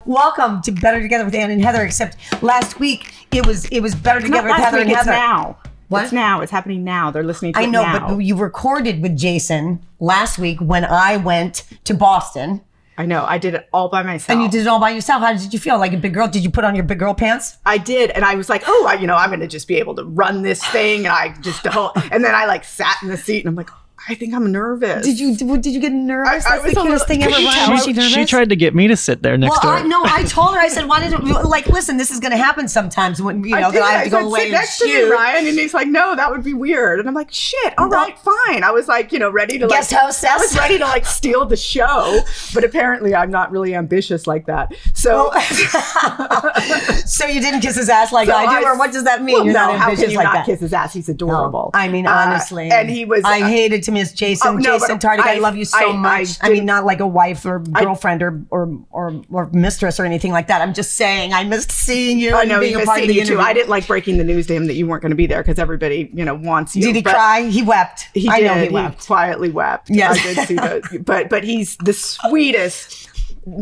Welcome to Better Together with Ann and Heather, except last week it was Better Together with Heather and Heather. Now. What? It's now. It's happening now. They're listening to it now. I know, but you recorded with Jason last week when I went to Boston. I know. I did it all by myself. And you did it all by yourself. How did you feel? Like a big girl? Did you put on your big girl pants? I did. And I was like, oh, I'm going to just be able to run this thing. And I just don't. And then I like sat in the seat and I'm like, I think I'm nervous. Did you get nervous? I That's the cutest thing ever. Was she nervous? She tried to get me to sit there next to her. No, I told her. I said, "Why did listen? This is going to happen sometimes when that I have to go away and sit next to me, Ryan." And he's like, "No, that would be weird." And I'm like, "Shit, all right, fine." I was like, ready to guest hostess. I was ready to steal the show, but apparently I'm not really ambitious like that. So, so you didn't kiss his ass like I do, or what does that mean? Well, You're not ambitious how can you like not that. Kiss his ass? He's adorable. No, I mean, honestly, and he was. I hated to miss Jason. Jason Tardik, I love you so much. I mean, not like a wife or girlfriend or mistress or anything like that. I'm just saying I missed seeing you. I know, being a part of the interview. Too. I didn't like breaking the news to him that you weren't going to be there because everybody, wants you. Did he cry? He wept. I know he wept. He quietly wept. Yes. I did see those. But he's the sweetest.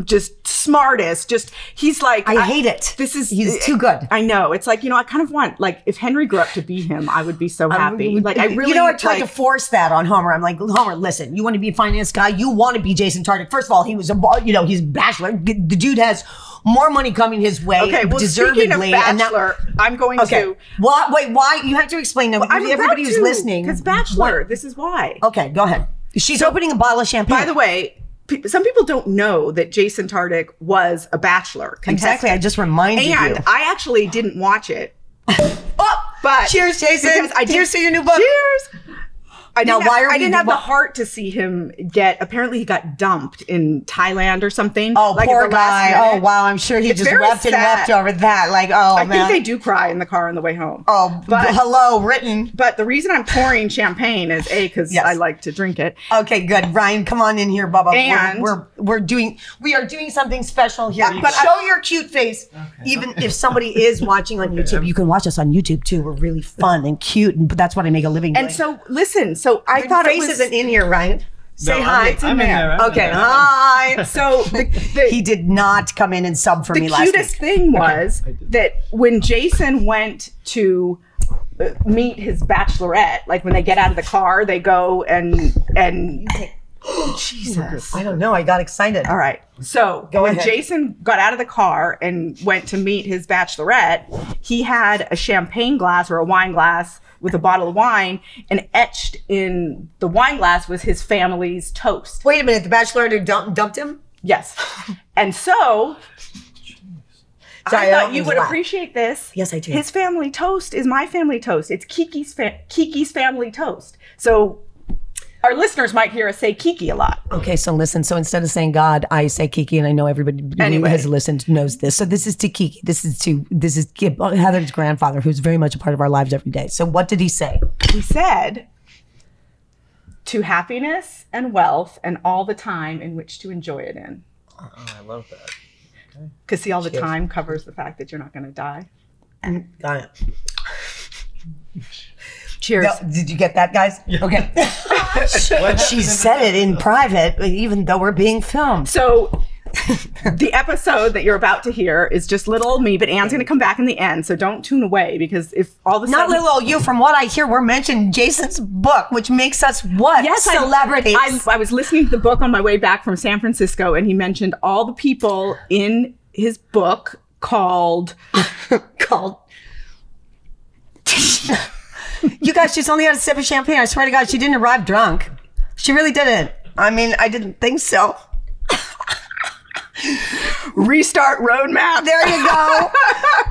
Just smartest, he's like I hate it. He's too good. I know. It's like, I kind of want, if Henry grew up to be him, I would be so happy. I really I tried to force that on Homer. I'm like, Homer, listen, you want to be a finance guy, you want to be Jason Tardik. First of all, he was he's a bachelor. The dude has more money coming his way, okay, well, deservedly. Speaking of Bachelor, I'm going to. Why? You have to explain that. Everybody who's listening. Because Bachelor, this is why. Okay, go ahead. She's opening a bottle of champagne. By the way, some people don't know that Jason Tardik was a Bachelor contestant. Exactly, I just reminded you. And I actually didn't watch it. But cheers, Jason. Cheers to your new book. Cheers. I didn't have the heart to see him apparently he got dumped in Thailand or something. Oh, poor guy. Oh, wow. I'm sure he just wept and wept over that. Like, I think they do cry in the car on the way home. Oh, but hello, written. But the reason I'm pouring champagne is because I like to drink it. Okay, good. Ryan, come on in here, Bubba. And we are doing something special here. But show your cute face. Okay, even if somebody is watching on YouTube, you can watch us on YouTube too. We're really fun and cute, and that's what I make a living doing. And so, listen. So I thought face isn't in here, Ryan. Say hi. It's in there. Okay, hi. So he did not come in and sub for me last week. The cutest thing was that when Jason went to meet his bachelorette, like when they get out of the car, they go and oh, Jesus. I don't know. I got excited. All right. So when Jason got out of the car and went to meet his bachelorette, he had a champagne glass or a wine glass with a bottle of wine, and etched in the wine glass was his family's toast. Wait a minute, the bachelorette dumped him? Yes. And so I thought you would appreciate this. Yes, I do. His family toast is my family toast. It's Kiki's family toast. So our listeners might hear us say Kiki a lot. Okay, so listen. So instead of saying God, I say Kiki, and I know everybody who has listened knows this. So this is to Kiki. This is Heather's grandfather, who's very much a part of our lives every day. So what did he say? He said, "To happiness and wealth and all the time in which to enjoy it in." Oh, I love that. Because see, all the time covers the fact that you're not going to die. Got it. Cheers. No, did you get that, guys? Yeah. Okay. She said it in private, even though we're being filmed. So the episode that you're about to hear is just little old me, but Anne's going to come back in the end. So don't tune away, because if all of a sudden... Not little old you. From what I hear, we're mentioning Jason's book, which makes us what? Yes, celebrities. I was listening to the book on my way back from San Francisco, and he mentioned all the people in his book called... You guys, she's only had a sip of champagne. I swear to God, she didn't arrive drunk. She really didn't. I mean, I didn't think so. Restart roadmap. There you go.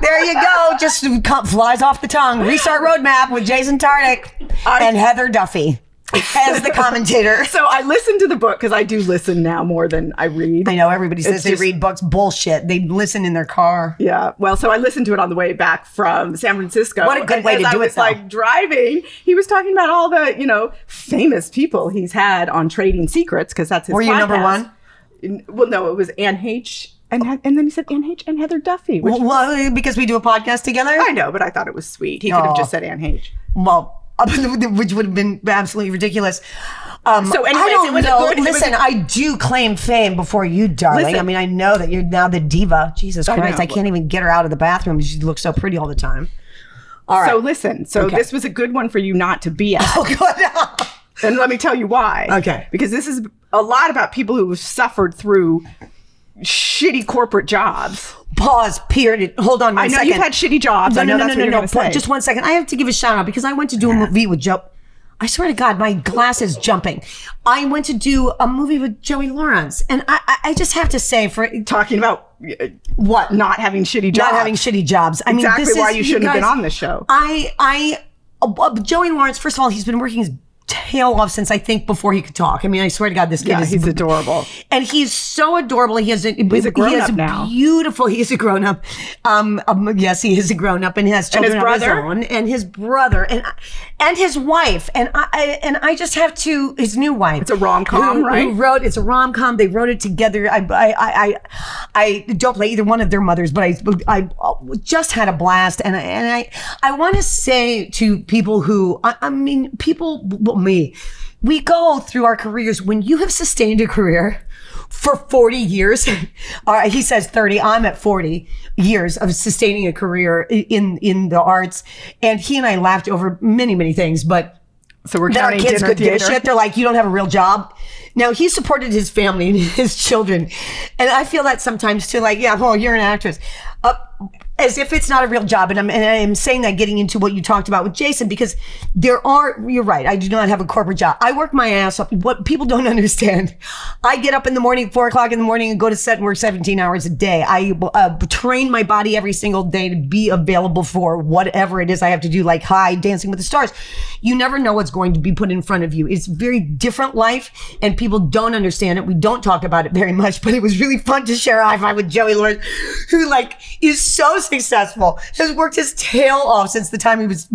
There you go. Just flies off the tongue. Restart roadmap with Jason Tardik and Heather Duffy as the commentator. So I listened to the book because I do listen now more than I read. I know everybody says they read books. Bullshit. They listen in their car. Yeah. Well, so I listened to it on the way back from San Francisco. What a good way to do it, though. Like driving, he was talking about all the, famous people he's had on Trading Secrets, because that's his podcast. Were you number one? Well, no, it was Anne H. And then he said Anne H. and Heather Duffy. Well, because we do a podcast together? I know, but I thought it was sweet. He could have just said Anne H. Well, which would have been absolutely ridiculous. So anyways, I don't know. good, listen, I do claim fame before you, darling. Listen. I mean, I know that you're now the diva. Jesus Christ, I can't even get her out of the bathroom. She looks so pretty all the time. All right. So listen, this was a good one for you not to be at. Oh, God. And let me tell you why. Okay. Because this is a lot about people who have suffered through shitty corporate jobs. Pause, period. Hold on one second. I know you've had shitty jobs. No. Just one second. I have to give a shout out because I went to do a movie with Joe. I swear to God, my glass is jumping. I went to do a movie with Joey Lawrence. And I just have to say, for talking about what? Not having shitty jobs. Not having shitty jobs. I mean, exactly why you shouldn't have been on this show. Joey Lawrence, first of all, he's been working his tail off since I think before he could talk. I mean, I swear to God, this kid is he's adorable. And he's so adorable. He's a grown-up now. Beautiful. He is a grown-up. Yes, he is a grown-up and has children of his own. And his brother and his wife. And I just have to, his new wife. It's a rom-com, right? It's a rom-com. They wrote it together. I don't play either one of their mothers, but I just had a blast. And I want to say to people who, we go through our careers. When you have sustained a career for 40 years, he says 30, I'm at 40 years of sustaining a career in the arts. And he and I laughed over many, many things, but so we're our kids could give a shit. They're like, you don't have a real job. Now, he supported his family and his children. And I feel that sometimes too, like, yeah, well, you're an actress. As if it's not a real job. And I'm saying that getting into what you talked about with Jason, because you're right. I do not have a corporate job. I work my ass off. What people don't understand, I get up in the morning, 4 o'clock in the morning, and go to set and work 17 hours a day. I train my body every single day to be available for whatever it is I have to do, like Dancing with the Stars. You never know what's going to be put in front of you. It's a very different life, and people don't understand it. We don't talk about it very much, but it was really fun to share a high five with Joey Lawrence, who is so successful, has worked his tail off since the time he was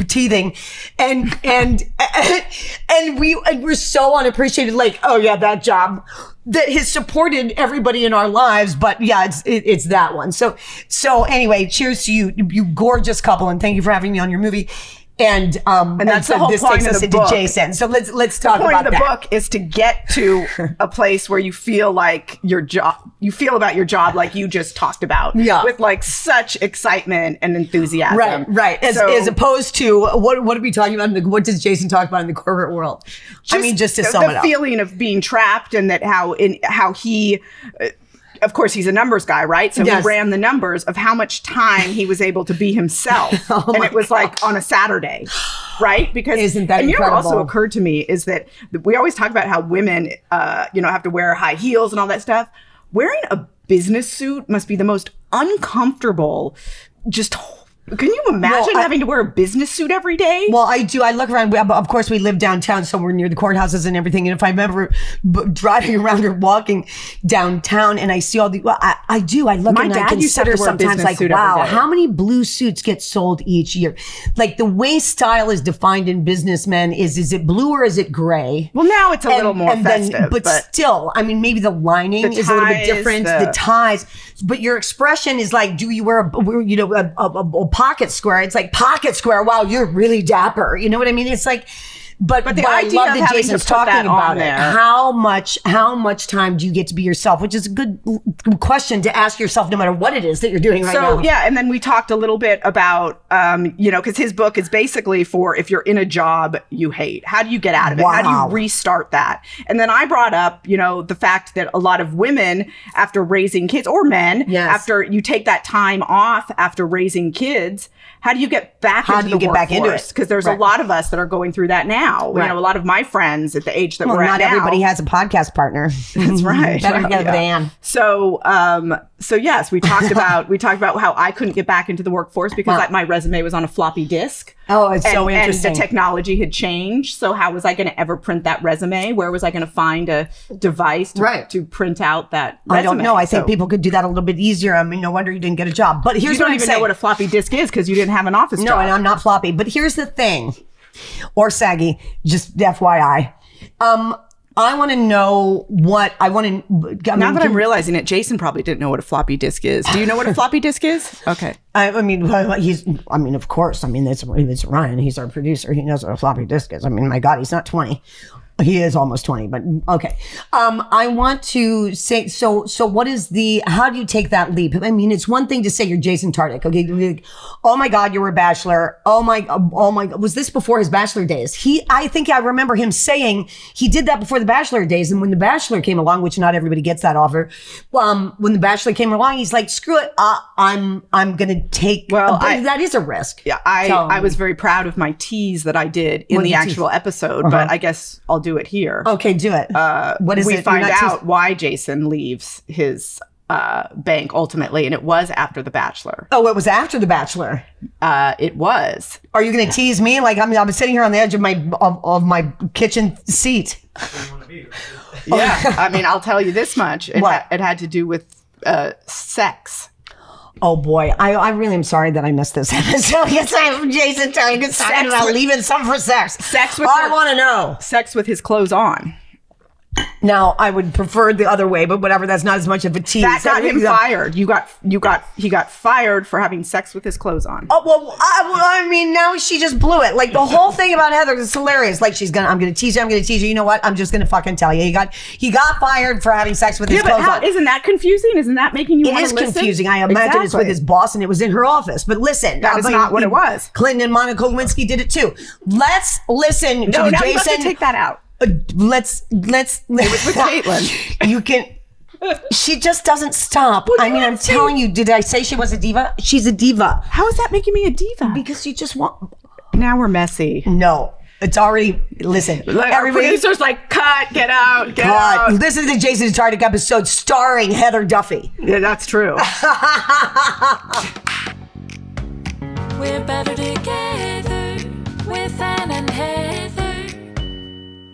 teething, and we're so unappreciated. Like, oh yeah, that job that has supported everybody in our lives, but yeah, it's that one. So anyway, cheers to you gorgeous couple, and thank you for having me on your movie. And that's the whole point of the book. Jason. So let's talk about that. The point of the book is to get to a place where you feel like you feel about your job like you just talked about, with like such excitement and enthusiasm. Right. As opposed to what are we talking about? What does Jason talk about in the corporate world? Just to sum it up, the feeling of being trapped, and that how he. Of course, he's a numbers guy, right? So he ran the numbers of how much time he was able to be himself. And it was like on a Saturday, right? Because isn't that incredible? What also occurred to me is that we always talk about how women, have to wear high heels and all that stuff. Wearing a business suit must be the most uncomfortable, can you imagine having to wear a business suit every day? Well, I do. I look around. Of course, we live downtown, so we're near the courthouses and everything. And if I remember driving around or walking downtown and I see all the... Well, I do. I look and I consider sometimes like, wow, how many blue suits get sold each year? Like the way style is defined in businessmen is it blue or is it gray? Well, now it's a little more festive. But still, I mean, maybe the lining is a little bit different. The ties. But your expression is like, do you wear a pocket square? It's like pocket square. Wow, you're really dapper. You know what I mean? It's like, but the I idea love of that Jason's talking about it. There. How much time do you get to be yourself? Which is a good question to ask yourself, no matter what it is that you're doing right now. So yeah, and then we talked a little bit about, because his book is basically for if you're in a job you hate. How do you get out of it? How do you restart that? And then I brought up, the fact that a lot of women, after raising kids, or men, after you take that time off after raising kids, how do you get back into the workforce? Because there's a lot of us that are going through that now. Right. A lot of my friends at the age that we're at now. Not everybody has a podcast partner. That's right. Better get Van. So yes, we talked about how I couldn't get back into the workforce because my resume was on a floppy disk. Oh, it's so interesting. And the technology had changed. So how was I going to ever print that resume? Where was I going to find a device to print out that resume? I don't know. I think people could do that a little bit easier. I mean, no wonder you didn't get a job. But here's what I'm saying. You don't even know what a floppy disk is because you didn't have an office job. No, and I'm not floppy. But here's the thing. Or saggy, just FYI. I want to know what I want to. Now that I'm realizing it, Jason probably didn't know what a floppy disk is. Do you know what a floppy disk is? Okay. I mean, of course. I mean, it's Ryan. He's our producer. He knows what a floppy disk is. I mean, my God, he's not 20. He is almost 20, but okay. I want to say, so what is how do you take that leap? I mean, it's one thing to say you're Jason Tartick. Okay. Oh my God, you were a bachelor. Oh my God. Was this before his bachelor days? I think I remember him saying he did that before the bachelor days. And when the bachelor came along, which not everybody gets that offer. When the bachelor came along, he's like, screw it. I'm going to take, that is a risk. Yeah. I was very proud of my tease that I did in the actual episode, but I guess I'll do it here. Okay, do it. What is it? We find out why Jason leaves his bank ultimately, and it was after The Bachelor. Oh, it was after The Bachelor. It was. Are you going to tease me? Like I'm sitting here on the edge of my kitchen seat. Yeah, I mean, I'll tell you this much. It had to do with sex. Oh boy, I really am sorry that I missed this episode. Yes, I am Jason talking about leaving some for sex. I want to know. Sex with his clothes on. Now, I would prefer the other way, but whatever, that's not as much of a tease. That got him fired. He got fired for having sex with his clothes on. Oh, well, I mean, now she just blew it. Like, the whole thing about Heather is hilarious. Like, I'm going to tease you. You know what? I'm just going to fucking tell you. He got fired for having sex with his clothes on. Isn't that confusing? Isn't that making you want to listen? It is confusing. I imagine it's with his boss, and it was in her office. But listen. That is not what it was. Clinton and Monica Lewinsky did it, too. Let's listen to Jason. No, you have to take that out. Let's it was with Caitlin. You can. She just doesn't stop. I mean, I'm telling you. Did I say she was a diva? She's a diva. How is that making me a diva? Because you just want. Now we're messy. No, it's already. Listen, everybody. Producer's like, cut, get out, get out. Listen to the Jason Tartick episode starring Heather Duffy. Yeah, that's true. We're better together with Ann and Heather.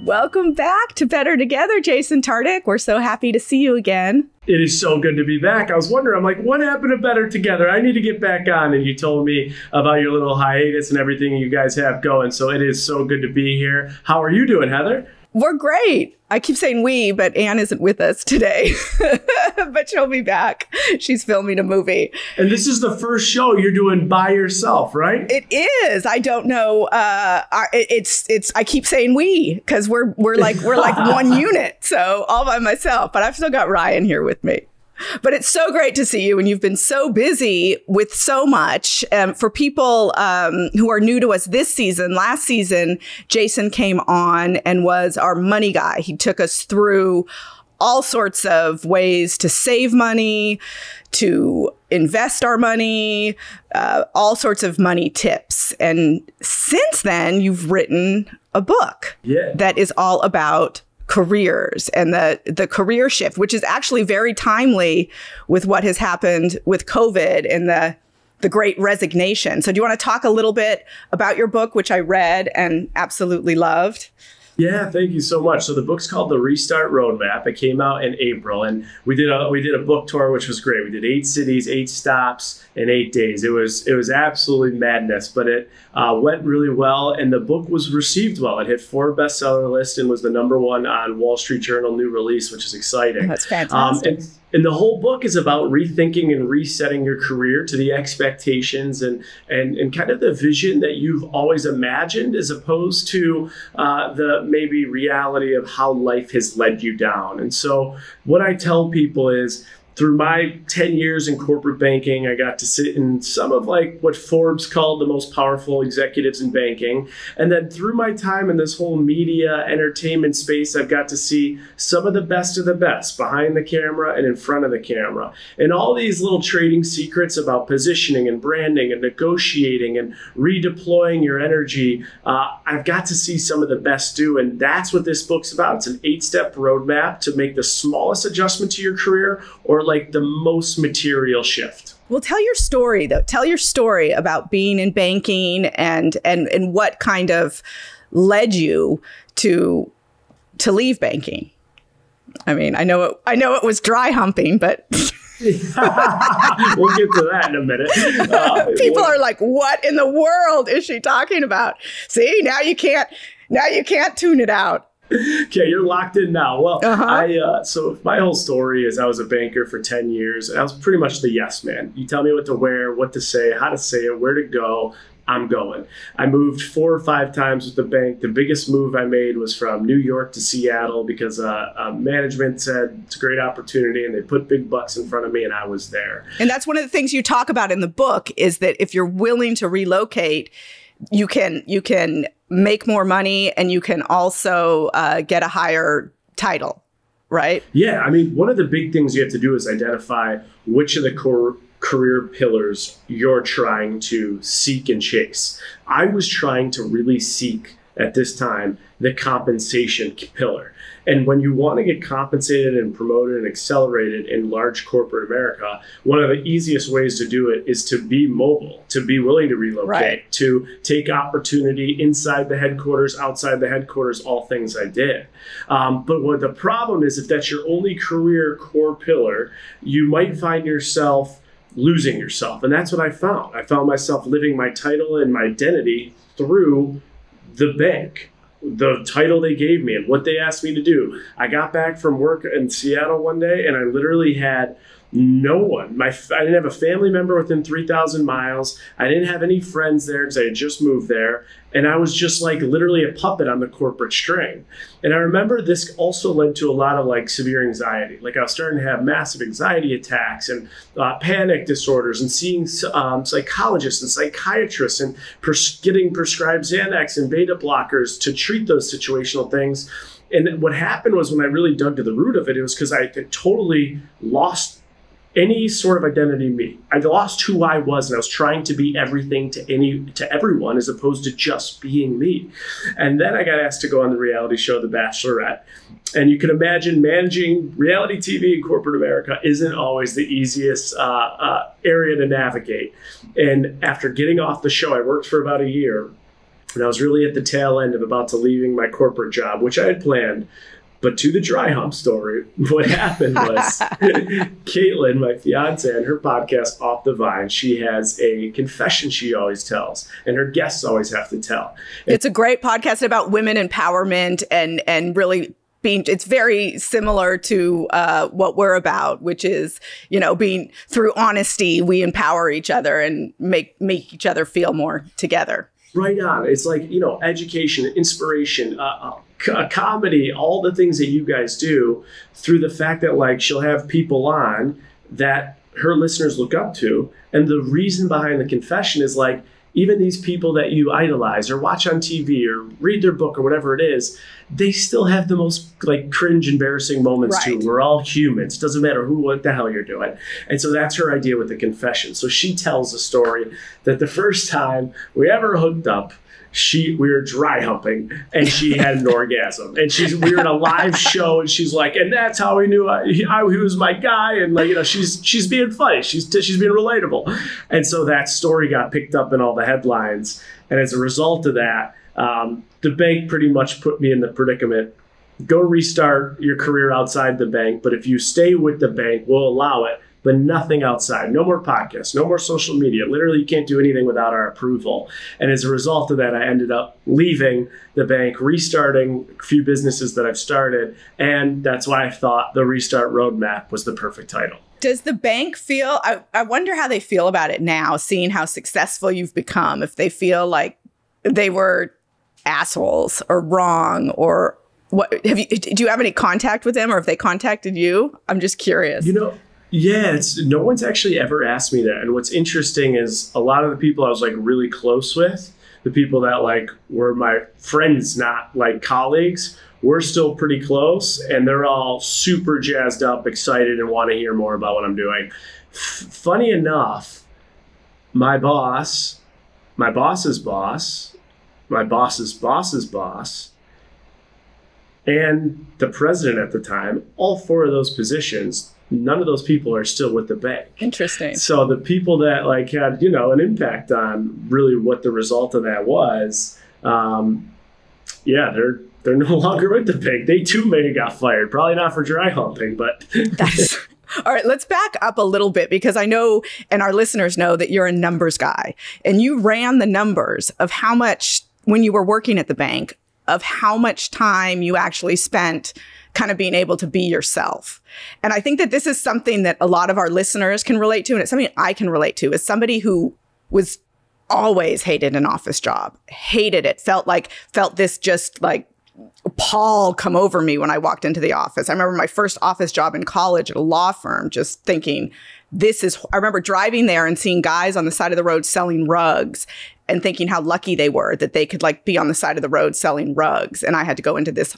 Welcome back to Better Together, Jason Tartick. We're so happy to see you again. It is so good to be back. I was wondering, I'm like, what happened to Better Together? I need to get back on. And you told me about your little hiatus and everything you guys have going. So it is so good to be here. How are you doing, Heather? We're great. I keep saying we, but Anne isn't with us today. But she'll be back. She's filming a movie. And this is the first show you're doing by yourself, right? It is. I don't know. It's. I keep saying we because we're like one unit. So all by myself. But I've still got Ryan here with me. But it's so great to see you, and you've been so busy with so much. For people who are new to us this season, last season, Jason came on and was our money guy. He took us through all sorts of ways to save money, to invest our money, all sorts of money tips. And since then, you've written a book that is all about careers and the career shift, which is actually very timely with what has happened with COVID and the Great Resignation. So do you want to talk a little bit about your book, which I read and absolutely loved? Yeah, thank you so much. So the book's called The Restart Roadmap. It came out in April, and we did a book tour, which was great. We did 8 cities, 8 stops in 8 days. It was absolutely madness, but it went really well, and the book was received well. It hit 4 bestseller lists and was the #1 on Wall Street Journal new release, which is exciting. That's fantastic. And the whole book is about rethinking and resetting your career to the expectations and kind of the vision that you've always imagined, as opposed to the maybe reality of how life has led you down. And so what I tell people is, through my 10 years in corporate banking, I got to sit in some of like what Forbes called the most powerful executives in banking. And then through my time in this whole media entertainment space, I've got to see some of the best behind the camera and in front of the camera. And all these little trading secrets about positioning and branding and negotiating and redeploying your energy, I've got to see some of the best do. And that's what this book's about. It's an 8-step roadmap to make the smallest adjustment to your career or like the most material shift. Well, tell your story, though. Tell your story about being in banking and what kind of led you to leave banking. I mean, I know it was dry humping, but we'll get to that in a minute. People are like, "What in the world is she talking about?" See, now you can't tune it out. Okay, you're locked in now. Well, so my whole story is I was a banker for 10 years. I was pretty much the yes man. You tell me what to wear, what to say, how to say it, where to go, I'm going. I moved 4 or 5 times with the bank. The biggest move I made was from New York to Seattle because management said it's a great opportunity and they put big bucks in front of me and I was there. And that's one of the things you talk about in the book is that if you're willing to relocate, you can make more money and you can also get a higher title, right? Yeah. I mean, one of the big things you have to do is identify which of the career pillars you're trying to seek and chase. I was trying to really seek at this time the compensation pillar. And when you want to get compensated and promoted and accelerated in large corporate America, one of the easiest ways to do it is to be mobile, to be willing to relocate, to take opportunity inside the headquarters, outside the headquarters, all things I did. But what the problem is, if that's your only career core pillar, you might find yourself losing yourself. And that's what I found. I found myself living my title and my identity through the bank, the title they gave me and what they asked me to do. I got back from work in Seattle one day and I literally had no one. I didn't have a family member within 3,000 miles. I didn't have any friends there because I had just moved there. And I was just like literally a puppet on the corporate string. And I remember this also led to a lot of like severe anxiety. Like I was starting to have massive anxiety attacks and panic disorders and seeing psychologists and psychiatrists and getting prescribed Xanax and beta blockers to treat those situational things. And what happened was when I really dug to the root of it, it was because I had totally lost any sort of identity in me. I lost who I was and I was trying to be everything to everyone as opposed to just being me. And then I got asked to go on the reality show, The Bachelorette. And you can imagine managing reality TV in corporate America isn't always the easiest area to navigate. And after getting off the show, I worked for about a year and I was really at the tail end of about to leaving my corporate job, which I had planned. But to the dry hump story, what happened was Caitlin, my fiance, and her podcast, Off the Vine, she has a confession she always tells, and her guests always have to tell. It's a great podcast about women empowerment and really it's very similar to what we're about, which is, being through honesty, we empower each other and make each other feel more together. Right on. It's like, education, inspiration, comedy, all the things that you guys do through the fact that like she'll have people on that her listeners look up to. And the reason behind the confession is like, even these people that you idolize or watch on TV or read their book or whatever it is, they still have the most like cringe, embarrassing moments too. We're all humans. Doesn't matter what the hell you're doing. And so that's her idea with the confession. So she tells a story that the first time we ever hooked up, we were dry humping and she had an orgasm and we were in a live show and she's like, and that's how we knew he was my guy. And like, she's being funny. She's being relatable. And so that story got picked up in all the headlines. And as a result of that, the bank pretty much put me in the predicament. Go restart your career outside the bank. But if you stay with the bank, we'll allow it. But nothing outside. No more podcasts, no more social media. Literally, you can't do anything without our approval. And as a result of that, I ended up leaving the bank, restarting a few businesses that I've started. And that's why I thought the Restart Roadmap was the perfect title. Does the bank feel, I wonder how they feel about it now, seeing how successful you've become, if they feel like they were assholes or wrong or what? Do you have any contact with them or if they contacted you? I'm just curious. Yeah, no one's actually ever asked me that. And what's interesting is a lot of the people I was like really close with, the people that like were my friends, not like colleagues, we're still pretty close and they're all super jazzed up, excited and want to hear more about what I'm doing. Funny enough, my boss's boss, my boss's boss's boss, and the president at the time, all 4 of those positions, none of those people are still with the bank. Interesting. So the people that like had, an impact on really what the result of that was, they're no longer with the bank. They too may have got fired. Probably not for dry humping, but all right, let's back up a little bit because I know and our listeners know that you're a numbers guy and you ran the numbers of how much when you were working at the bank of how much time you actually spent kind of being able to be yourself. And I think that this is something that a lot of our listeners can relate to. And it's something I can relate to as somebody who was always hated an office job, hated it, felt this just like pall come over me when I walked into the office. I remember my first office job in college at a law firm, just thinking, I remember driving there and seeing guys on the side of the road selling rugs and thinking how lucky they were that they could like be on the side of the road selling rugs. And I had to go into this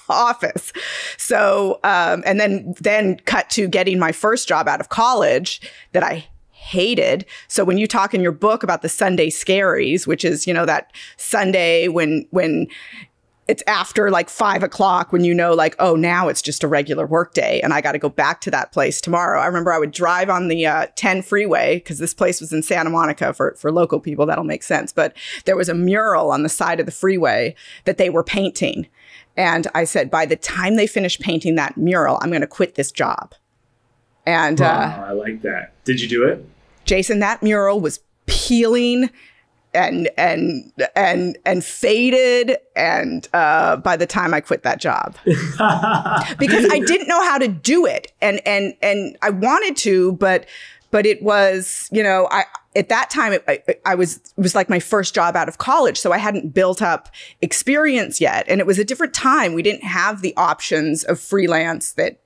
office. So, and then cut to getting my first job out of college that I hated. So when you talk in your book about the Sunday scaries, which is, that Sunday when it's after like 5 o'clock when like, oh, now it's just a regular work day and I got to go back to that place tomorrow. I remember I would drive on the 10 freeway because this place was in Santa Monica for local people. That'll make sense. But there was a mural on the side of the freeway that they were painting. And I said, by the time they finish painting that mural, I'm going to quit this job. And wow, I like that. Did you do it? Jason, that mural was peeling and faded, and by the time I quit that job, because I didn't know how to do it, and I wanted to, but it was, at that time it was like my first job out of college, so I hadn't built up experience yet, and it was a different time. We didn't have the options of freelance that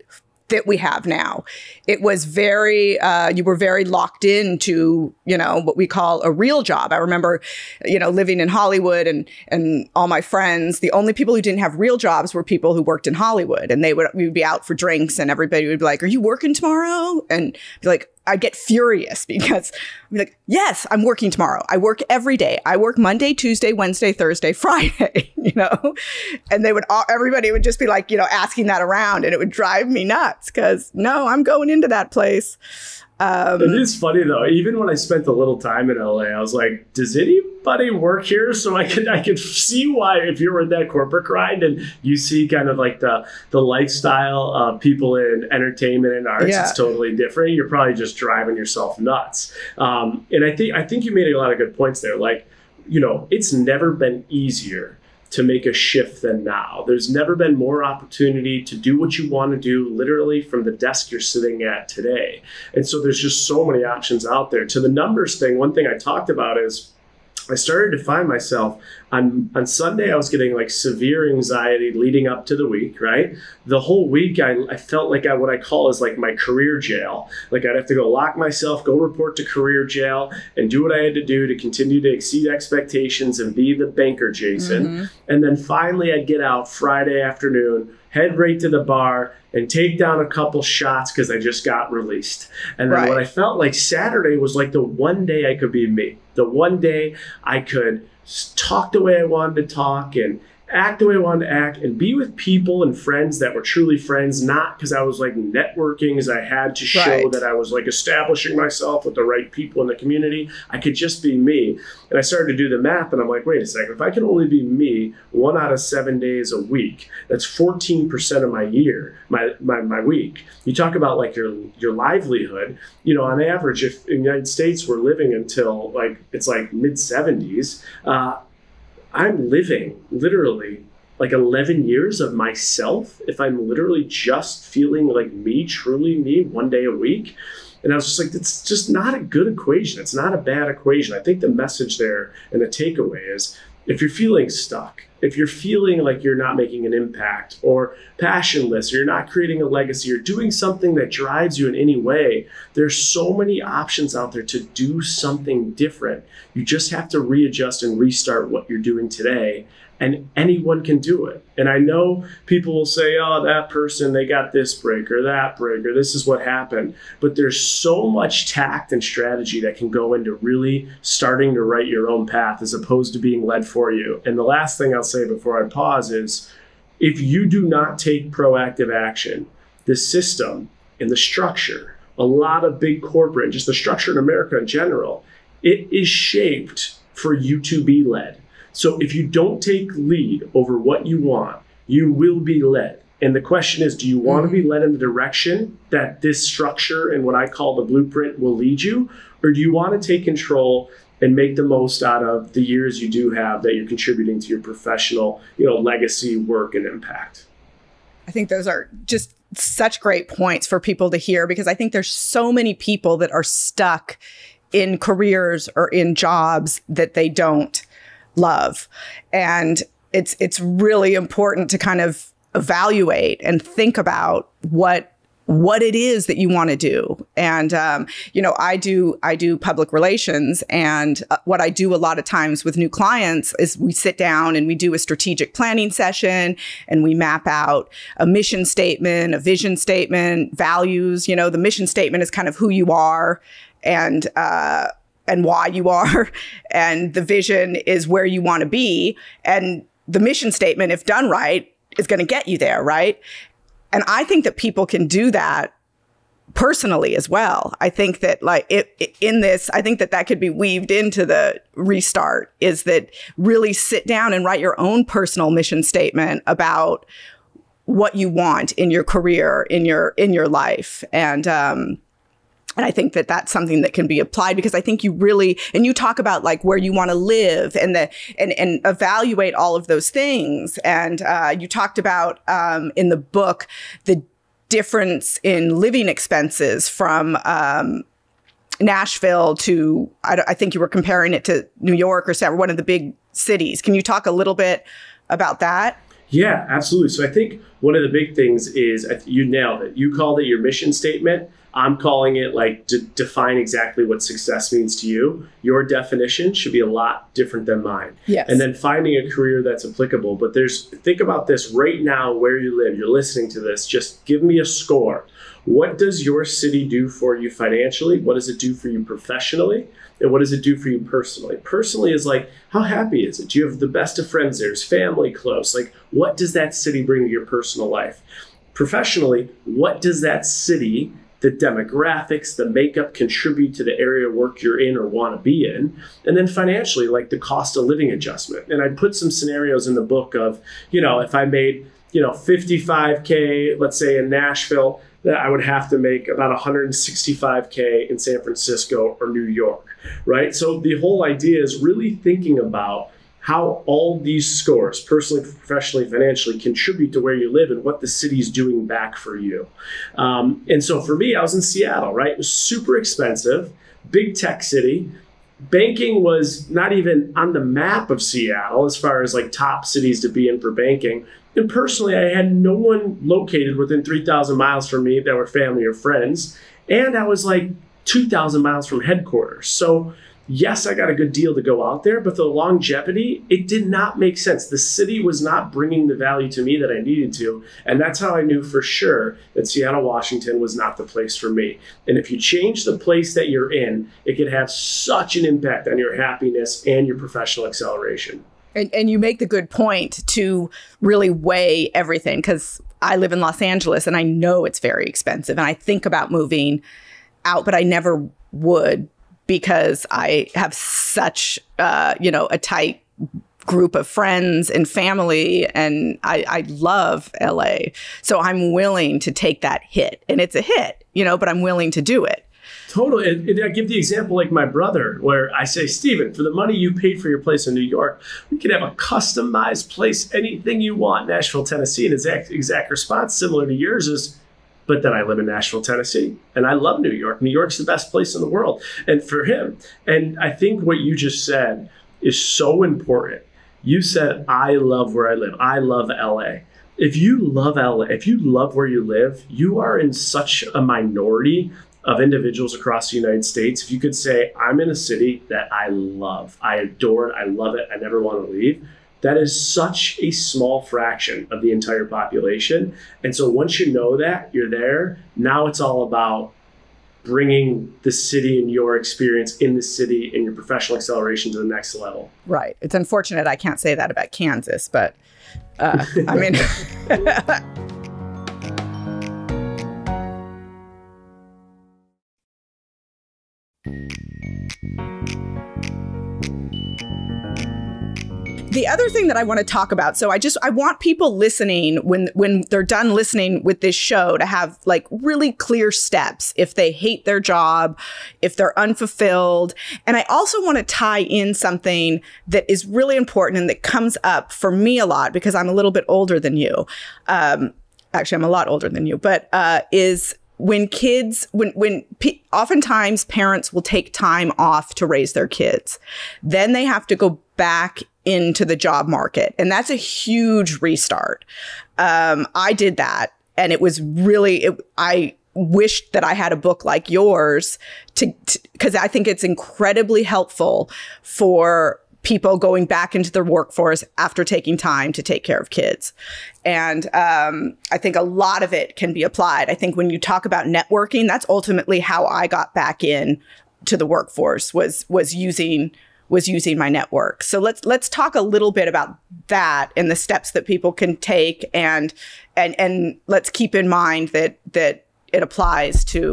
we have now. It was very, you were very locked into, what we call a real job. I remember, living in Hollywood and all my friends, the only people who didn't have real jobs were people who worked in Hollywood, and we would be out for drinks and everybody would be like, are you working tomorrow? And be like, I'd get furious because I'd be like, yes, I'm working tomorrow. I work every day. I work Monday, Tuesday, Wednesday, Thursday, Friday, and everybody would just be like, asking that around, and it would drive me nuts because no, I'm going into that place. It is funny though. Even when I spent a little time in LA, I was like, does anybody work here? So I could see why, if you're in that corporate grind and you see kind of like the lifestyle of people in entertainment and arts, it's totally different. You're probably just driving yourself nuts. And I think you made a lot of good points there. Like, it's never been easier to make a shift than now. There's never been more opportunity to do what you want to do literally from the desk you're sitting at today. And so there's just so many options out there. To the numbers thing, one thing I talked about is I started to find myself on Sunday, I was getting like severe anxiety leading up to the week, right? The whole week, I felt like what I call is like my career jail. Like I'd have to go lock myself, go report to career jail and do what I had to do to continue to exceed expectations and be the banker, Jason. Mm-hmm. And then finally I'd get out Friday afternoon, head right to the bar and take down a couple shots because I just got released. And then what I felt like Saturday was like the one day I could be me. The one day I could talk the way I wanted to talk and act the way I wanted to act and be with people and friends that were truly friends, not because I was like networking as I had to show that I was like establishing myself with the right people in the community. I could just be me. And I started to do the math and I'm like, wait a second, if I can only be me 1 out of 7 days a week, that's 14% of my year, my week. You talk about like your livelihood, on average, if in the United States we're living until like, it's like mid 70s, I'm living literally like 11 years of myself if I'm literally just feeling like me, truly me, 1 day a week. And I was just like, it's just not a good equation. It's not a bad equation. I think the message there and the takeaway is if you're feeling stuck, if you're feeling like you're not making an impact or passionless, or you're not creating a legacy or doing something that drives you in any way, there's so many options out there to do something different. You just have to readjust and restart what you're doing today. And anyone can do it. And I know people will say, oh, that person, they got this break or that break, or this is what happened. But there's so much tact and strategy that can go into really starting to write your own path as opposed to being led for you. And the last thing I'll say before I pause is, if you do not take proactive action, the system and the structure, a lot of big corporate, just the structure in America in general, it is shaped for you to be led. So if you don't take lead over what you want, you will be led. And the question is, do you want to be led in the direction that this structure and what I call the blueprint will lead you? Or do you want to take control and make the most out of the years you do have that you're contributing to your professional, legacy, work, and impact. I think those are just such great points for people to hear, because I think there's so many people that are stuck in careers or in jobs that they don't love. And it's really important to kind of evaluate and think about what it is that you want to do. And, I do public relations, and what I do a lot of times with new clients is we sit down and we do a strategic planning session, and we map out a mission statement, a vision statement, values. The mission statement is kind of who you are and why you are. And the vision is where you want to be. And the mission statement, if done right, is going to get you there, right? And I think that people can do that personally as well. I think that I think that could be weaved into the restart, is that really sit down and write your own personal mission statement about what you want in your career, in your life. And I think that that's something that can be applied, because I think and you talk about like where you want to live and evaluate all of those things. And you talked about in the book, the difference in living expenses from Nashville to, I think you were comparing it to New York or one of the big cities. Can you talk a little bit about that? Yeah, absolutely. So I think one of the big things is, you nailed it. You called it your mission statement. I'm calling it like to define exactly what success means to you. Your definition should be a lot different than mine. Yes. And then finding a career that's applicable. But think about this right now, where you live. You're listening to this. Just give me a score. What does your city do for you financially? What does it do for you professionally? And what does it do for you personally? Personally is like, how happy is it? Do you have the best of friends there? Is family close? Like, what does that city bring to your personal life? Professionally, what does that city, the demographics, the makeup, contribute to the area of work you're in or want to be in? And then financially, like the cost of living adjustment. And I put some scenarios in the book of, if I made, 55K, let's say in Nashville, that I would have to make about 165K in San Francisco or New York, right? So the whole idea is really thinking about how all these scores, personally, professionally, financially, contribute to where you live and what the city's doing back for you. And so for me, I was in Seattle, right? It was super expensive, big tech city. Banking was not even on the map of Seattle as far as like top cities to be in for banking. And personally, I had no one located within 3,000 miles from me that were family or friends. And I was like 2,000 miles from headquarters. So yes, I got a good deal to go out there, but the longevity, it did not make sense. The city was not bringing the value to me that I needed to. And that's how I knew for sure that Seattle, Washington was not the place for me. And if you change the place that you're in, it could have such an impact on your happiness and your professional acceleration. And you make the good point to really weigh everything, because I live in Los Angeles and I know it's very expensive. And I think about moving out, but I never would, because I have such, a tight group of friends and family, and I love LA. So I'm willing to take that hit, and it's a hit, but I'm willing to do it. Totally. And I give the example like my brother, where I say, Steven, for the money you paid for your place in New York, we could have a customized place, anything you want, Nashville, Tennessee. And his exact response, similar to yours, is, but then I live in Nashville, Tennessee, and I love New York. New York's the best place in the world. And for him, and I think what you just said is so important. You said, I love where I live. I love LA. If you love LA, if you love where you live, you are in such a minority of individuals across the United States. If you could say, I'm in a city that I love, I adore it, I love it, I never want to leave, that is such a small fraction of the entire population. And so once you know that, you're there, now it's all about bringing the city and your experience in the city and your professional acceleration to the next level. Right. It's unfortunate I can't say that about Kansas, but I mean... The other thing that I want to talk about, so I want people listening when they're done listening with this show to have like really clear steps if they hate their job, if they're unfulfilled. And I also want to tie in something that is really important and that comes up for me a lot because I'm a little bit older than you. Actually, I'm a lot older than you, but is when kids, oftentimes parents will take time off to raise their kids. Then they have to go back into the job market. And that's a huge restart. I did that. And it was really, I wished that I had a book like yours because I think it's incredibly helpful for people going back into the workforce after taking time to take care of kids. And I think a lot of it can be applied. I think when you talk about networking, that's ultimately how I got back in to the workforce was using my network. So let's talk a little bit about that and the steps that people can take, and let's keep in mind that it applies to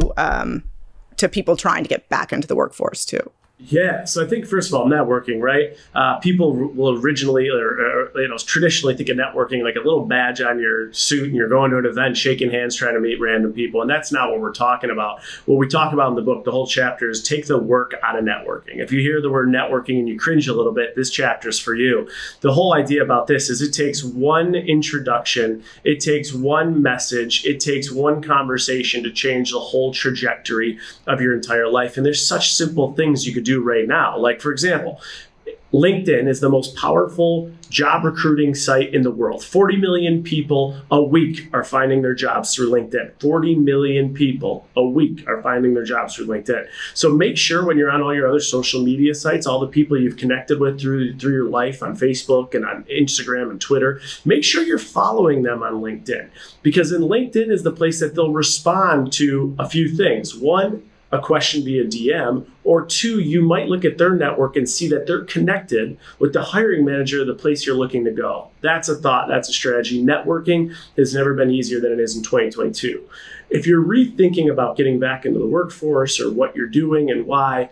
people trying to get back into the workforce too. Yeah, so I think first of all, networking, right? People will originally or traditionally think of networking like a little badge on your suit, and you're going to an event, shaking hands, trying to meet random people, and that's not what we're talking about. What we talk about in the book, the whole chapter, is take the work out of networking. If you hear the word networking and you cringe a little bit, this chapter is for you. The whole idea about this is it takes one introduction, it takes one message, it takes one conversation to change the whole trajectory of your entire life. And there's such simple things you could do right now. Like, for example, LinkedIn is the most powerful job recruiting site in the world. 40 million people a week are finding their jobs through LinkedIn. 40 million people a week are finding their jobs through LinkedIn. So make sure when you're on all your other social media sites, all the people you've connected with through your life on Facebook and on Instagram and Twitter, make sure you're following them on LinkedIn, because in LinkedIn is the place that they'll respond to a few things. One, a question via DM, or two, you might look at their network and see that they're connected with the hiring manager of the place you're looking to go. That's a thought, that's a strategy. Networking has never been easier than it is in 2022. If you're rethinking about getting back into the workforce or what you're doing and why,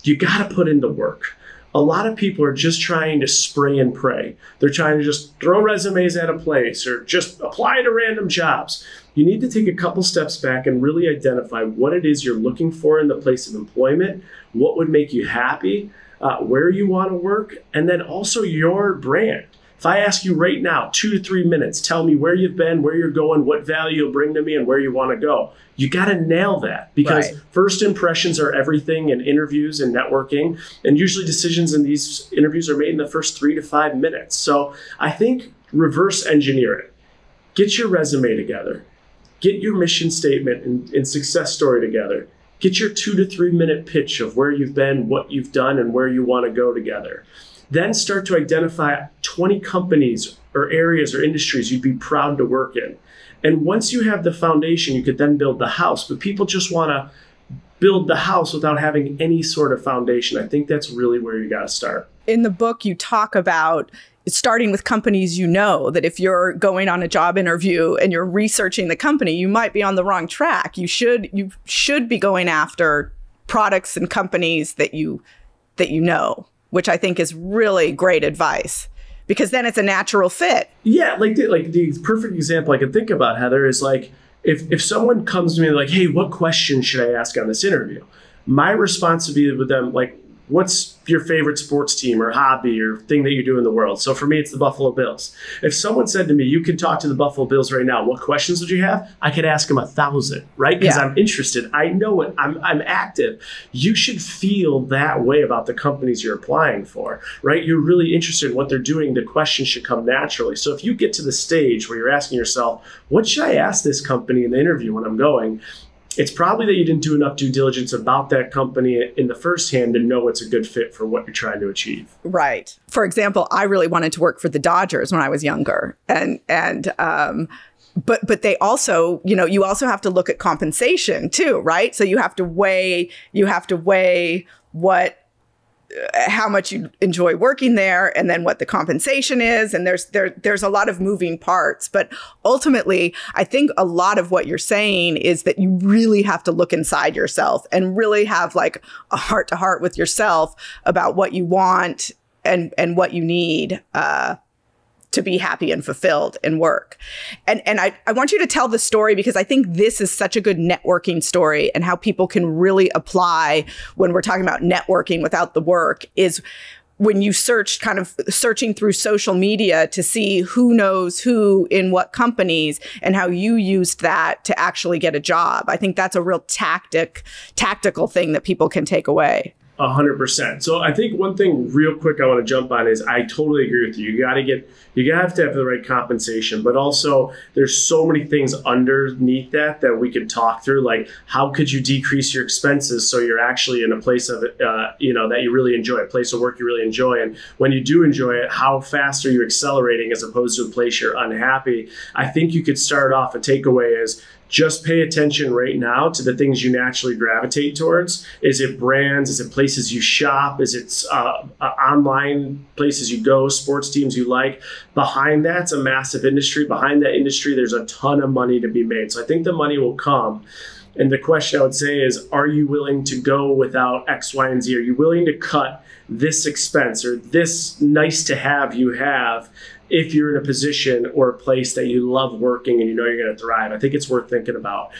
you gotta put in the work. A lot of people are just trying to spray and pray. They're trying to just throw resumes at a place or just apply to random jobs. You need to take a couple steps back and really identify what it is you're looking for in the place of employment, what would make you happy, where you want to work, and then also your brand. If I ask you right now, 2 to 3 minutes, tell me where you've been, where you're going, what value you'll bring to me, and where you want to go. You got to nail that, because first impressions are everything in interviews and networking. And usually decisions in these interviews are made in the first 3 to 5 minutes. So I think reverse engineer it. Get your resume together. Get your mission statement and success story together. Get your 2 to 3 minute pitch of where you've been, what you've done, and where you want to go together. Then start to identify 20 companies or areas or industries you'd be proud to work in. And once you have the foundation, you could then build the house. But people just want to build the house without having any sort of foundation. I think that's really where you got to start. In the book, you talk about starting with companies you know, that if you're going on a job interview and you're researching the company, you might be on the wrong track. You should be going after products and companies that you know, which I think is really great advice, because then it's a natural fit. Yeah, like the perfect example I could think about, Heather, is like if someone comes to me like, hey, what question should I ask on this interview? My response would be with them like, what's your favorite sports team or hobby or thing that you do in the world? So for me, it's the Buffalo Bills. If someone said to me, you could talk to the Buffalo Bills right now, what questions would you have? I could ask them 1,000, right? Because I'm interested. I know it. I'm active. You should feel that way about the companies you're applying for, right? You're really interested in what they're doing. The questions should come naturally. So if you get to the stage where you're asking yourself, what should I ask this company in the interview when I'm going? It's probably that you didn't do enough due diligence about that company in the first hand to know it's a good fit for what you're trying to achieve. Right. For example, I really wanted to work for the Dodgers when I was younger. But they also, you also have to look at compensation too, right? So you have to weigh how much you enjoy working there, and then what the compensation is. And there's a lot of moving parts. But ultimately, I think a lot of what you're saying is that you really have to look inside yourself and really have like a heart to heart with yourself about what you want and what you need to be happy and fulfilled in work. And I want you to tell the story, because I think this is such a good networking story, and how people can really apply when we're talking about networking without the work is when you searching through social media to see who knows who in what companies, and how you used that to actually get a job. I think that's a real tactical thing that people can take away. 100%. So I think one thing real quick I want to jump on is I totally agree with you. You have to have the right compensation, but also there's so many things underneath that we could talk through. Like, how could you decrease your expenses so you're actually in a place of that you really enjoy, a place of work you really enjoy, and when you do enjoy it, how fast are you accelerating as opposed to a place you're unhappy? I think you could start off, a takeaway is just pay attention right now to the things you naturally gravitate towards. Is it brands? Is it places you shop? Is it online places you go, sports teams you like? Behind that's a massive industry. Behind that industry, there's a ton of money to be made. So I think the money will come. And the question I would say is, are you willing to go without X, Y, and Z? Are you willing to cut this expense or this nice to have you have if you're in a position or a place that you love working and you know you're going to thrive? I think it's worth thinking about.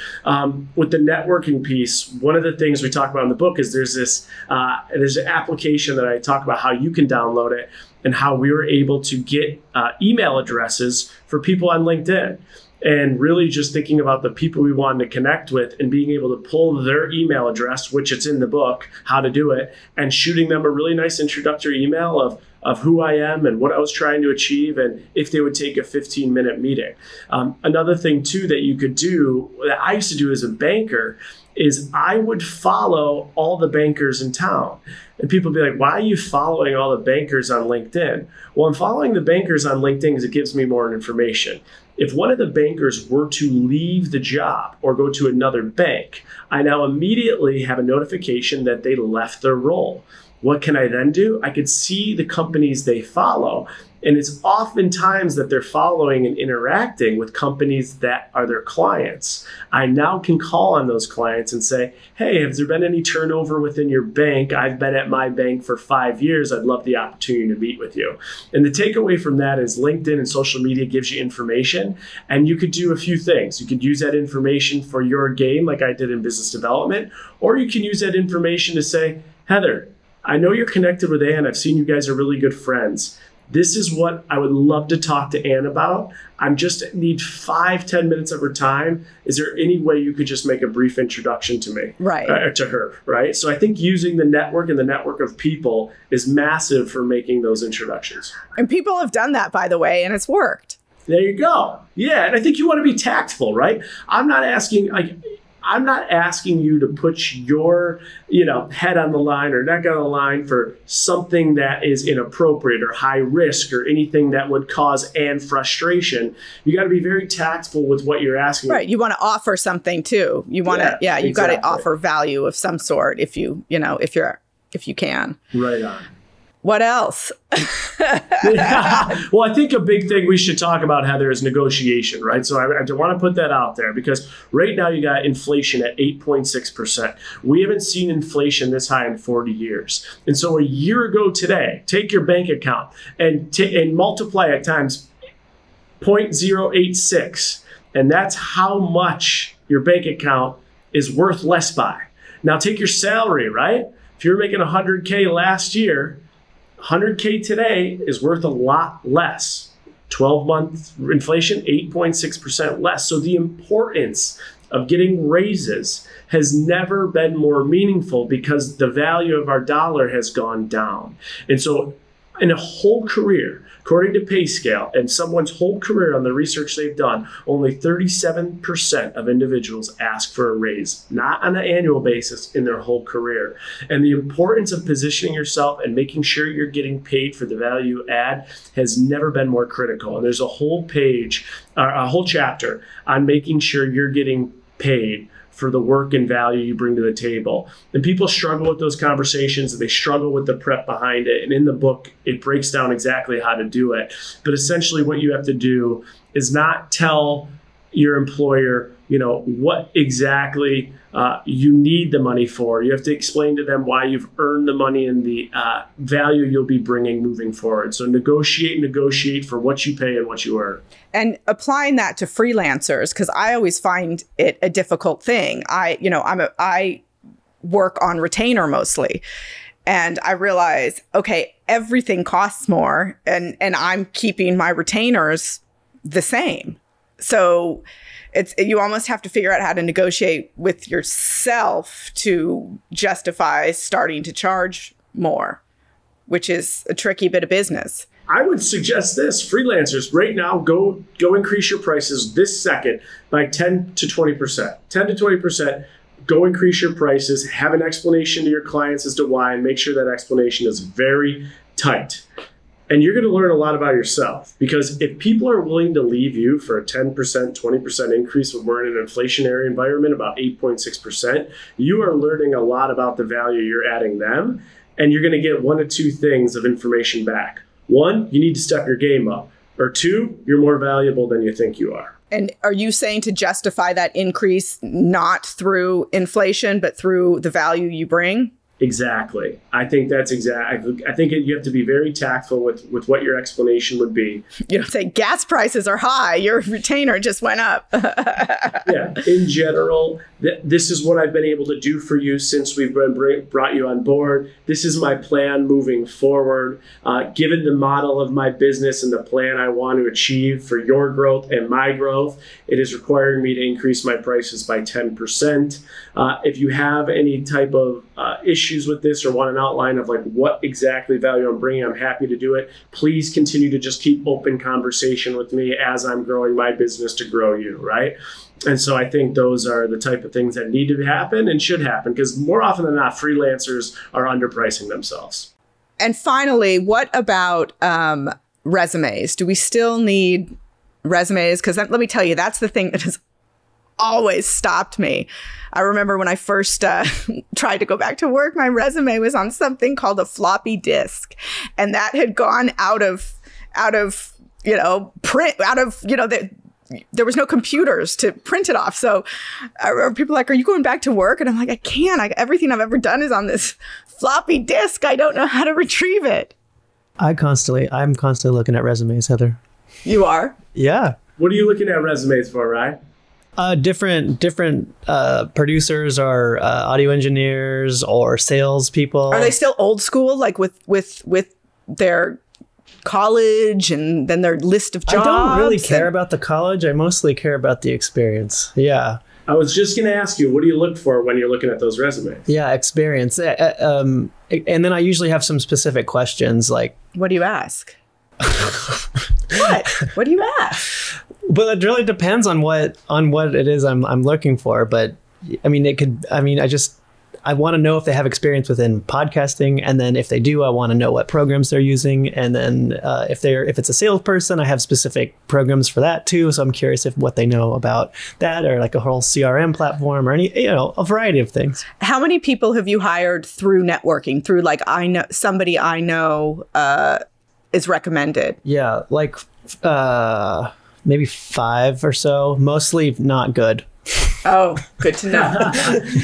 With the networking piece, one of the things we talk about in the book is there's an application that I talk about how you can download it and how we were able to get email addresses for people on LinkedIn. And really just thinking about the people we wanted to connect with and being able to pull their email address, which it's in the book, how to do it, and shooting them a really nice introductory email of who I am and what I was trying to achieve, and if they would take a 15-minute meeting. Another thing too that you could do, that I used to do as a banker, is I would follow all the bankers in town. And people would be like, why are you following all the bankers on LinkedIn? Well, I'm following the bankers on LinkedIn because it gives me more information. If one of the bankers were to leave the job or go to another bank, I now immediately have a notification that they left their role. What can I then do? I could see the companies they follow. And it's oftentimes that they're following and interacting with companies that are their clients. I now can call on those clients and say, hey, has there been any turnover within your bank? I've been at my bank for 5 years. I'd love the opportunity to meet with you. And the takeaway from that is LinkedIn and social media gives you information, and you could do a few things. You could use that information for your game, like I did in business development, or you can use that information to say, Heather, I know you're connected with Ann. I've seen you guys are really good friends. This is what I would love to talk to Ann about. I just need 5-10 minutes of her time. Is there any way you could just make a brief introduction to me? Right. To her, right? So I think using the network and the network of people is massive for making those introductions. And people have done that, by the way, and it's worked. There you go. Yeah, and I think you want to be tactful, right? I'm not asking you to put your, head on the line or neck on the line for something that is inappropriate or high risk or anything that would cause frustration. You got to be very tactful with what you're asking. Right. You want to offer something too. You want to, you exactly. got to offer value of some sort if you can. Right on. What else? Yeah. Well, I think a big thing we should talk about, Heather, is negotiation, right? So I want to put that out there because right now you got inflation at 8.6%. We haven't seen inflation this high in 40 years. And so a year ago today, take your bank account and multiply it times 0.086. And that's how much your bank account is worth less by. Now take your salary, right? If you're making $100K last year, $100K today is worth a lot less. 12-month inflation, 8.6% less. So the importance of getting raises has never been more meaningful because the value of our dollar has gone down. And so in a whole career, according to PayScale, and someone's whole career on the research they've done, only 37% of individuals ask for a raise, not on an annual basis in their whole career. And the importance of positioning yourself and making sure you're getting paid for the value you add has never been more critical. And there's a whole page, a whole chapter on making sure you're getting paid for the work and value you bring to the table. And people struggle with those conversations, and they struggle with the prep behind it. And in the book, it breaks down exactly how to do it. But essentially what you have to do is not tell your employer, what exactly you need the money for. You have to explain to them why you've earned the money and the value you'll be bringing moving forward. So negotiate for what you pay and what you earn. And applying that to freelancers, because I always find it a difficult thing. I work on retainer mostly. And I realize, okay, everything costs more and I'm keeping my retainers the same. So you almost have to figure out how to negotiate with yourself to justify starting to charge more, which is a tricky bit of business. I would suggest this: freelancers right now, go increase your prices this second by 10 to 20%. 10 to 20%. Go increase your prices, have an explanation to your clients as to why, and make sure that explanation is very tight. And you're going to learn a lot about yourself, because if people are willing to leave you for a 10%, 20% increase when we're in an inflationary environment, about 8.6%, you are learning a lot about the value you're adding them. And you're going to get one of two things of information back. One, you need to step your game up. Or two, you're more valuable than you think you are. And are you saying to justify that increase not through inflation, but through the value you bring? Exactly. I think that's exactly. I think you have to be very tactful with what your explanation would be. You don't say gas prices are high, your retainer just went up. Yeah. In general, this is what I've been able to do for you since we've brought you on board. This is my plan moving forward. Given the model of my business and the plan I want to achieve for your growth and my growth, it is requiring me to increase my prices by 10%. If you have any type of issues with this or want an outline of like what exactly value I'm bringing, I'm happy to do it. Please continue to just keep open conversation with me as I'm growing my business to grow you, right? And so I think those are the type of things that need to happen and should happen, because more often than not, freelancers are underpricing themselves. And finally, what about resumes? Do we still need resumes? Because let me tell you, that's the thing that has always stopped me. I remember when I first tried to go back to work, my resume was on something called a floppy disk, and that had gone out of print, there was no computers to print it off. So I remember people like, "Are you going back to work?" And I'm like, "I can't. Everything I've ever done is on this floppy disk. I don't know how to retrieve it." I'm constantly looking at resumes, Heather. You are? Yeah. What are you looking at resumes for, Ryan? Different producers or audio engineers or salespeople. Are they still old school, like with their college and then their list of jobs? I don't really care about the college. I mostly care about the experience. Yeah. I was just going to ask you, what do you look for when you're looking at those resumes? Yeah, experience. And then I usually have some specific questions like... What do you ask? What do you ask? Well, it really depends on what it is I'm looking for. But I mean, I want to know if they have experience within podcasting, and then if they do, I want to know what programs they're using, and then if it's a salesperson, I have specific programs for that too. So I'm curious what they know about that, or like a whole CRM platform, or a variety of things. How many people have you hired through networking? Through like somebody I know is recommended? Yeah, like maybe 5 or so, mostly not good. Oh, good to know.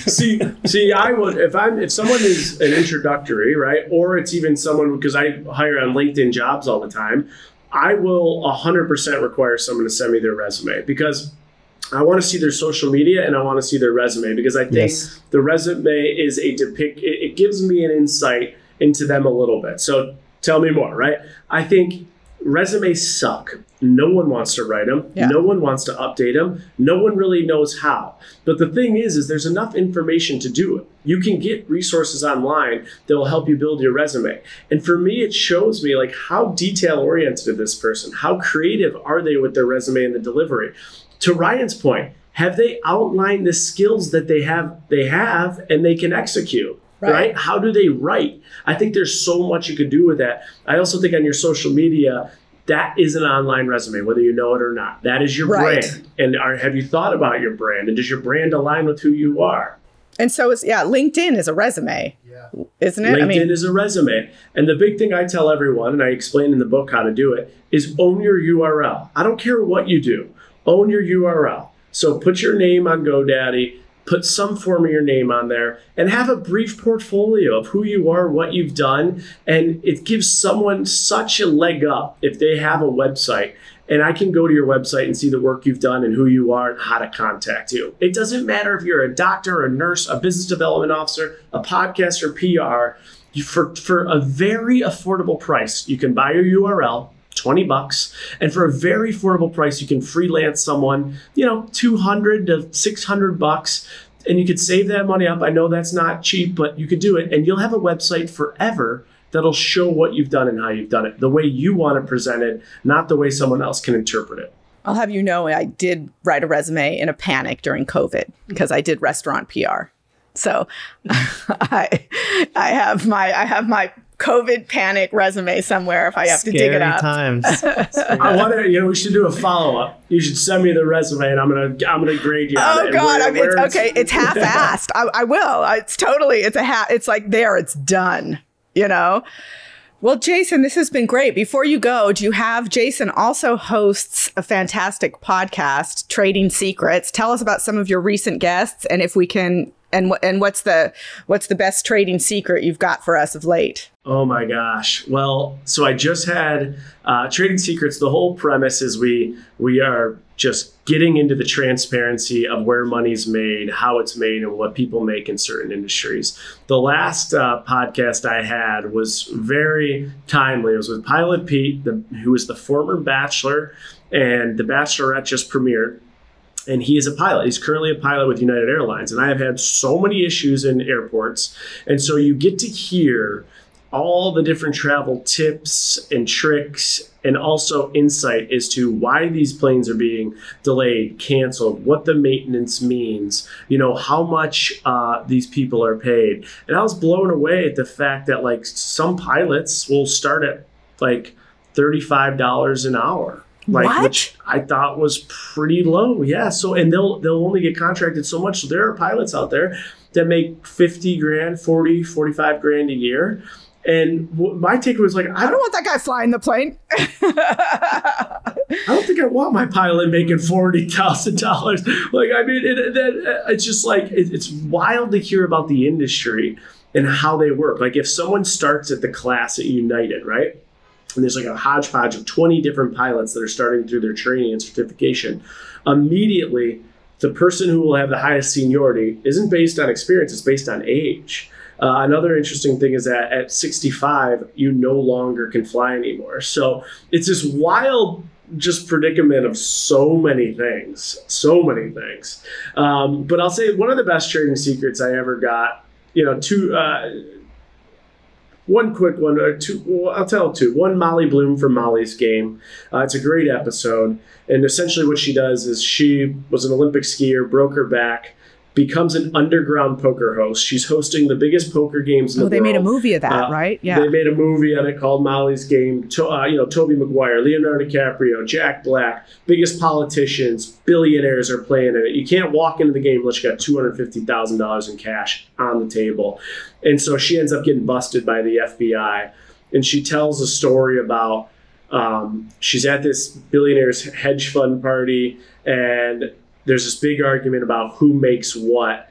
see, I would, if someone is an introductory, right, or it's even someone, because I hire on LinkedIn Jobs all the time, I will 100% require someone to send me their resume, because I want to see their social media and I want to see their resume, because I think the resume is it gives me an insight into them a little bit. So tell me more, right? I think resumes suck. No one wants to write them. Yeah. No one wants to update them. No one really knows how. But the thing is there's enough information to do it. You can get resources online that will help you build your resume. And for me, it shows me like how detail-oriented is this person? How creative are they with their resume and the delivery? To Ryan's point, have they outlined the skills that they have and they can execute? Right? How do they write? I think there's so much you could do with that. I also think on your social media, that is an online resume, whether you know it or not. That is your brand. And have you thought about your brand? And does your brand align with who you are? And so LinkedIn is a resume, isn't it? LinkedIn is a resume. And the big thing I tell everyone, and I explain in the book how to do it, is own your URL. I don't care what you do. Own your URL. So put your name on GoDaddy. put some form of your name on there, and have a brief portfolio of who you are, what you've done. And it gives someone such a leg up if they have a website. And I can go to your website and see the work you've done and who you are and how to contact you. It doesn't matter if you're a doctor, a nurse, a business development officer, a podcaster, PR. For a very affordable price, you can buy your URL, $20, and for a very affordable price, you can freelance someone, $200 to $600, and you could save that money up. I know that's not cheap, but you could do it, and you'll have a website forever that'll show what you've done and how you've done it, the way you want to present it, not the way someone else can interpret it. I'll have you know, I did write a resume in a panic during COVID because I did restaurant PR. So I have my COVID panic resume somewhere if I have to dig it up. Times. I wonder, we should do a follow-up. You should send me the resume and I'm gonna grade you on it. Oh God, it's half-assed. I will. It's like there, it's done. Well, Jason, this has been great. Before you go, Jason also hosts a fantastic podcast, Trading Secrets. Tell us about some of your recent guests and if we can, and what's the best trading secret you've got for us of late? Oh my gosh. Well, so I just had Trading Secrets. The whole premise is we are just getting into the transparency of where money's made, how it's made, and what people make in certain industries. The last podcast I had was very timely. It was with Pilot Pete, who is the former Bachelor, and The Bachelorette just premiered. And he is a pilot. He's currently a pilot with United Airlines. And I have had so many issues in airports. And so you get to hear all the different travel tips and tricks and also insight as to why these planes are being delayed, canceled, what the maintenance means, how much these people are paid. And I was blown away at the fact that some pilots will start at $35 an hour. Which I thought was pretty low. Yeah. So, and they'll only get contracted so much. So there are pilots out there that make 50 grand, 40, 45 grand a year. And my takeaway was I don't want that guy flying the plane. I don't think I want my pilot making $40,000. It's just it's wild to hear about the industry and how they work. If someone starts at the class at United, right? And there's a hodgepodge of 20 different pilots that are starting through their training and certification. Immediately, the person who will have the highest seniority isn't based on experience, it's based on age. Another interesting thing is that at 65, you no longer can fly anymore. So it's this wild predicament of so many things. But I'll say one of the best trading secrets I ever got, one quick one, or two. Well, I'll tell two. One, Molly Bloom from Molly's Game. It's a great episode. And essentially what she does is she was an Olympic skier, broke her back, becomes an underground poker host. She's hosting the biggest poker games in the world. They made a movie of that, right? Yeah. They made a movie on it called Molly's Game. Tobey Maguire, Leonardo DiCaprio, Jack Black, biggest politicians, billionaires are playing in it. You can't walk into the game unless you got $250,000 in cash on the table. And so she ends up getting busted by the FBI. And she tells a story about she's at this billionaire's hedge fund party, and there's this big argument about who makes what.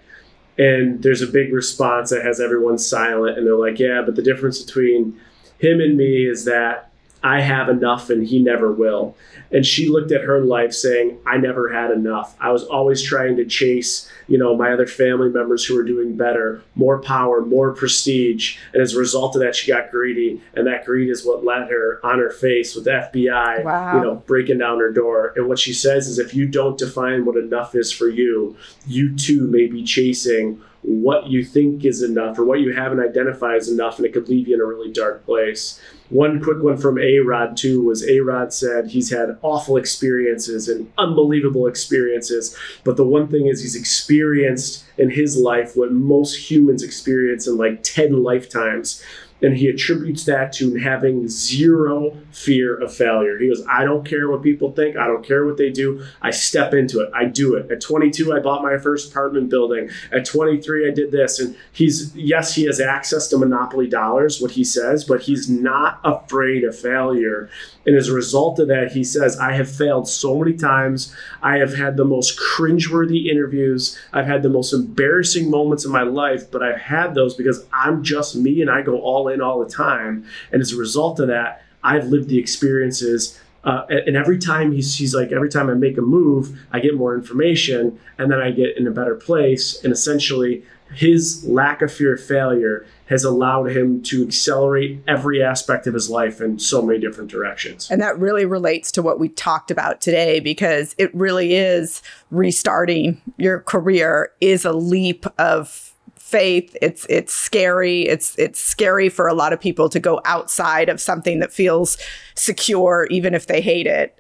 And there's a big response that has everyone silent. And they're like, yeah, but the difference between him and me is that I have enough and he never will. And she looked at her life saying, I never had enough. I was always trying to chase, my other family members who were doing better, more power, more prestige. And as a result of that, she got greedy. And that greed is what led her on her face with the FBI, breaking down her door. And what she says is, if you don't define what enough is for you, you too may be chasing what you think is enough or what you haven't identified as enough, and it could leave you in a really dark place. One quick one from A-Rod too was A-Rod said he's had awful experiences and unbelievable experiences, but the one thing is he's experienced in his life what most humans experience in 10 lifetimes. And he attributes that to having zero fear of failure. He goes, I don't care what people think. I don't care what they do. I step into it. I do it. At 22, I bought my first apartment building. At 23, I did this. And he has access to monopoly dollars, what he says, but he's not afraid of failure. And as a result of that, he says, I have failed so many times. I have had the most cringeworthy interviews. I've had the most embarrassing moments in my life, but I've had those because I'm just me and I go all in all the time. And as a result of that, I've lived the experiences. And every time he's like, every time I make a move, I get more information and then I get in a better place. And essentially, his lack of fear of failure has allowed him to accelerate every aspect of his life in so many different directions. And that really relates to what we talked about today, because it really is restarting your career is a leap of faith. It's scary. It's scary for a lot of people to go outside of something that feels secure, even if they hate it.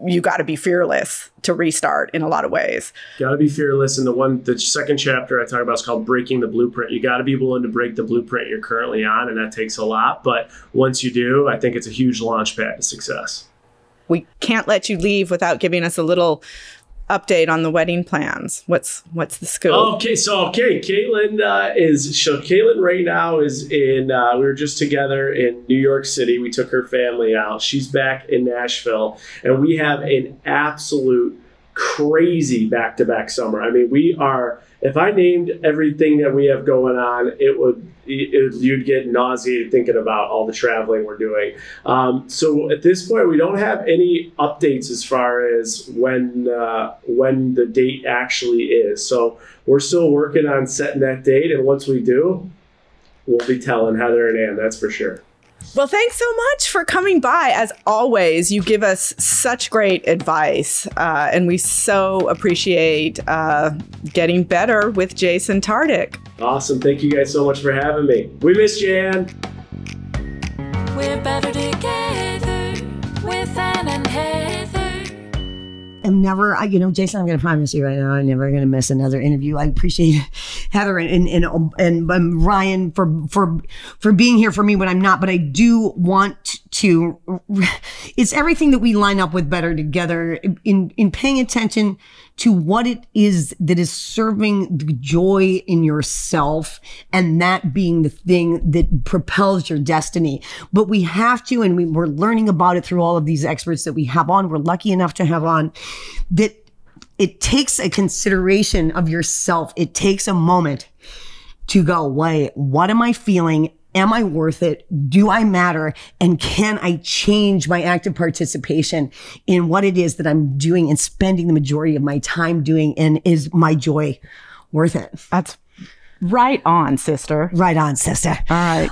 You got to be fearless to restart in a lot of ways. Got to be fearless. And the second chapter I talk about is called Breaking the Blueprint. You got to be willing to break the blueprint you're currently on, and that takes a lot. But once you do, I think it's a huge launch pad to success. We can't let you leave without giving us a little update on the wedding plans. What's the scoop? Caitlin Caitlin right now is in, we were just together in New York City. We took her family out. She's back in Nashville, and we have an absolute crazy back-to-back summer. I mean, if I named everything that we have going on, you'd get nauseated thinking about all the traveling we're doing. So at this point, we don't have any updates as far as when the date actually is. So we're still working on setting that date, and once we do, we'll be telling Heather and Ann, that's for sure. Well, thanks so much for coming by. As always, you give us such great advice, and we so appreciate getting better with Jason Tartick. Awesome. Thank you guys so much for having me. We missed you, Ann. We're better together with Ann and Heather. I'm never, Jason, I'm going to promise you right now, I'm never going to miss another interview. I appreciate Heather and Ryan for being here for me when I'm not, but I do want to, it's everything that we line up with Better Together in paying attention to what it is that is serving the joy in yourself, and that being the thing that propels your destiny. But we have to, and we're learning about it through all of these experts that we have on, we're lucky enough to have on, that it takes a consideration of yourself. It takes a moment to go, wait, what am I feeling? Am I worth it? Do I matter? And can I change my active participation in what it is that I'm doing and spending the majority of my time doing? And is my joy worth it? That's right on, sister. Right on, sister. All right.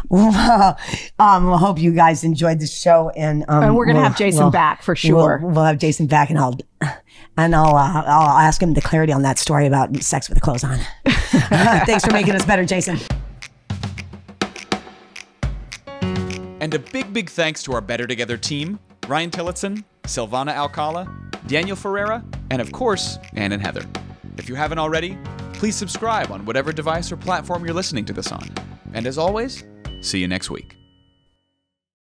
I hope you guys enjoyed the show, and we're gonna have Jason back for sure. We'll have Jason back, and I'll ask him the clarity on that story about sex with the clothes on. Thanks for making us better, Jason. And a big thanks to our Better Together team, Ryan Tillotson, Silvana Alcala, Daniel Ferreira, and of course, Ann and Heather. If you haven't already, please subscribe on whatever device or platform you're listening to this on. And as always, see you next week.